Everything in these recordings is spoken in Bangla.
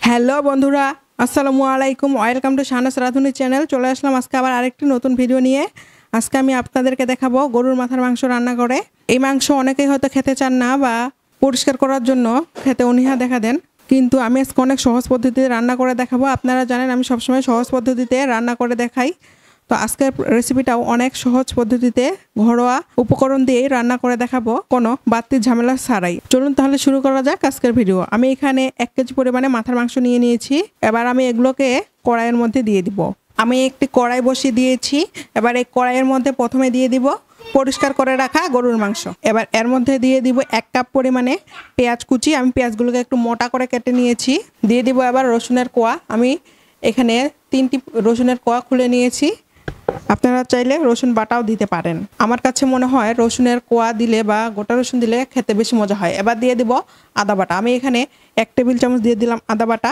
হ্যালো বন্ধুরা, আসসালামু আলাইকুম। ওয়েলকাম টু শাহনাজ রাঁধুনি চ্যানেল। চলে আসলাম আজকে আবার আরেকটি নতুন ভিডিও নিয়ে। আজকে আমি আপনাদেরকে দেখাবো গরুর মাথার মাংস রান্না করে। এই মাংস অনেকেই হয়তো খেতে চান না বা পরিষ্কার করার জন্য খেতে অনীহা দেখা দেন, কিন্তু আমি আজকে অনেক সহজ পদ্ধতিতে রান্না করে দেখাবো। আপনারা জানেন আমি সবসময় সহজ পদ্ধতিতে রান্না করে দেখাই। তো আজকের রেসিপিটাও অনেক সহজ পদ্ধতিতে ঘরোয়া উপকরণ দিয়েই রান্না করে দেখাবো, কোনো বাড়তি ঝামেলা ছাড়াই। চলুন তাহলে শুরু করা যাক আজকের ভিডিও। আমি এখানে 1 কেজি পরিমাণে মাথার মাংস নিয়ে নিয়েছি। এবার আমি এগুলোকে কড়াইয়ের মধ্যে দিয়ে দিব। আমি একটি কড়াই বসিয়ে দিয়েছি। এবার এই কড়াইয়ের মধ্যে প্রথমে দিয়ে দিব পরিষ্কার করে রাখা গরুর মাংস। এবার এর মধ্যে দিয়ে দিব 1 কাপ পরিমাণে পেঁয়াজ কুচি। আমি পেঁয়াজগুলোকে একটু মোটা করে কেটে নিয়েছি। দিয়ে দিব এবার রসুনের কোয়া। আমি এখানে 3টি রসুনের কোয়া খুলে নিয়েছি। আপনারা চাইলে রসুন বাটাও দিতে পারেন। আমার কাছে মনে হয় রসুনের কোয়া দিলে বা গোটা রসুন দিলে খেতে বেশি মজা হয়। এবার দিয়ে দিব আদা বাটা। আমি এখানে 1 টেবিল চামচ দিয়ে দিলাম আদা বাটা।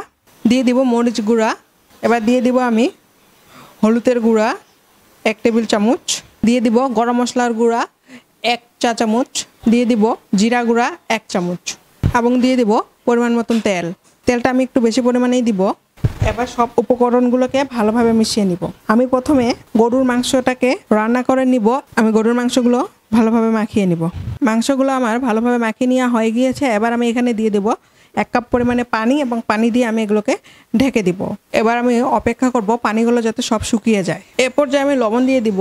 দিয়ে দিব মরিচ গুঁড়া। এবার দিয়ে দিব আমি হলুদের গুঁড়া 1 টেবিল চামচ। দিয়ে দিব গরম মশলার গুঁড়া 1 চা চামচ। দিয়ে দিব জিরা গুঁড়া 1 চামচ এবং দিয়ে দিব পরিমাণ মতন তেল। তেলটা আমি একটু বেশি পরিমাণেই দিব। এবার সব উপকরণগুলোকে ভালোভাবে মিশিয়ে নিব। আমি প্রথমে গরুর মাংসটাকে রান্না করে নিব। আমি গরুর মাংসগুলো ভালোভাবে মাখিয়ে নিব। মাংসগুলো আমার ভালোভাবে মাখিয়ে নেওয়া হয়ে গিয়েছে। এবার আমি এখানে দিয়ে দেব 1 কাপ পরিমাণে পানি এবং পানি দিয়ে আমি এগুলোকে ঢেকে দিব। এবার আমি অপেক্ষা করব পানিগুলো যাতে সব শুকিয়ে যায়। এ পর্যায়ে আমি লবণ দিয়ে দিব।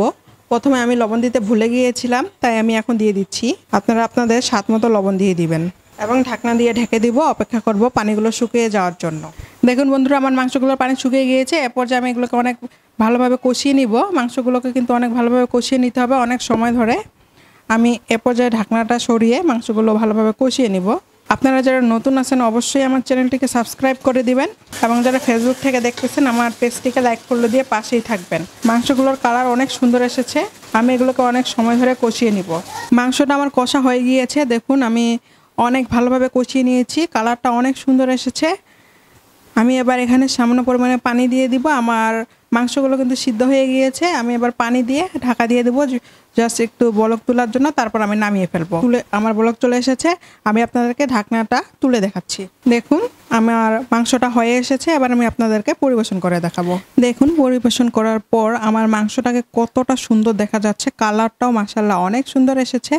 প্রথমে আমি লবণ দিতে ভুলে গিয়েছিলাম, তাই আমি এখন দিয়ে দিচ্ছি। আপনারা আপনাদের স্বাদ মতো লবণ দিয়ে দিবেন এবং ঢাকনা দিয়ে ঢেকে দিব। অপেক্ষা করব পানিগুলো শুকিয়ে যাওয়ার জন্য। দেখুন বন্ধুরা, আমার মাংসগুলোর পানি শুকিয়ে গিয়েছে। এরপর যে আমি এগুলোকে অনেক ভালোভাবে কষিয়ে নিব। মাংসগুলোকে কিন্তু অনেক ভালোভাবে কষিয়ে নিতে হবে, অনেক সময় ধরে। আমি এ পর্যায়ে ঢাকনাটা সরিয়ে মাংসগুলো ভালোভাবে কষিয়ে নিব। আপনারা যারা নতুন আছেন অবশ্যই আমার চ্যানেলটিকে সাবস্ক্রাইব করে দিবেন এবং যারা ফেসবুক থেকে দেখতেছেন আমার পেজটিকে লাইক করে দিয়ে পাশেই থাকবেন। মাংসগুলোর কালার অনেক সুন্দর এসেছে। আমি এগুলোকে অনেক সময় ধরে কষিয়ে নিব। মাংসটা আমার কষা হয়ে গিয়েছে। দেখুন আমি অনেক ভালোভাবে কষিয়ে নিয়েছি। কালারটা অনেক সুন্দর এসেছে। আমি এবার এখানে সামান্য পরিমাণে পানি দিয়ে দিব। আমার মাংসগুলো কিন্তু সিদ্ধ হয়ে গিয়েছে। আমি এবার পানি দিয়ে ঢাকা দিয়ে দেবো জাস্ট একটু বলক তোলার জন্য। তারপর আমি নামিয়ে ফেলবো। আমার বলক চলে এসেছে। আমি আপনাদেরকে ঢাকনাটা তুলে দেখাচ্ছি। দেখুন আমার মাংসটা হয়ে এসেছে। এবার আমি আপনাদেরকে পরিবেশন করে দেখাবো। দেখুন পরিবেশন করার পর আমার মাংসটাকে কতটা সুন্দর দেখা যাচ্ছে। কালারটাও মাশাআল্লাহ অনেক সুন্দর এসেছে।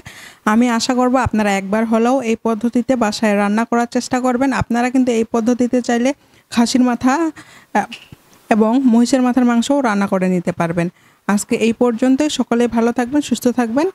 আমি আশা করব আপনারা একবার হলেও এই পদ্ধতিতে বাসায় রান্না করার চেষ্টা করবেন। আপনারা কিন্তু এই পদ্ধতিতে চাইলে খাসির মাথা এবং মহিষের মাথার মাংসও রান্না করে নিতে পারবেন। আজকে এই পর্যন্তই। সকলে ভালো থাকবেন, সুস্থ থাকবেন।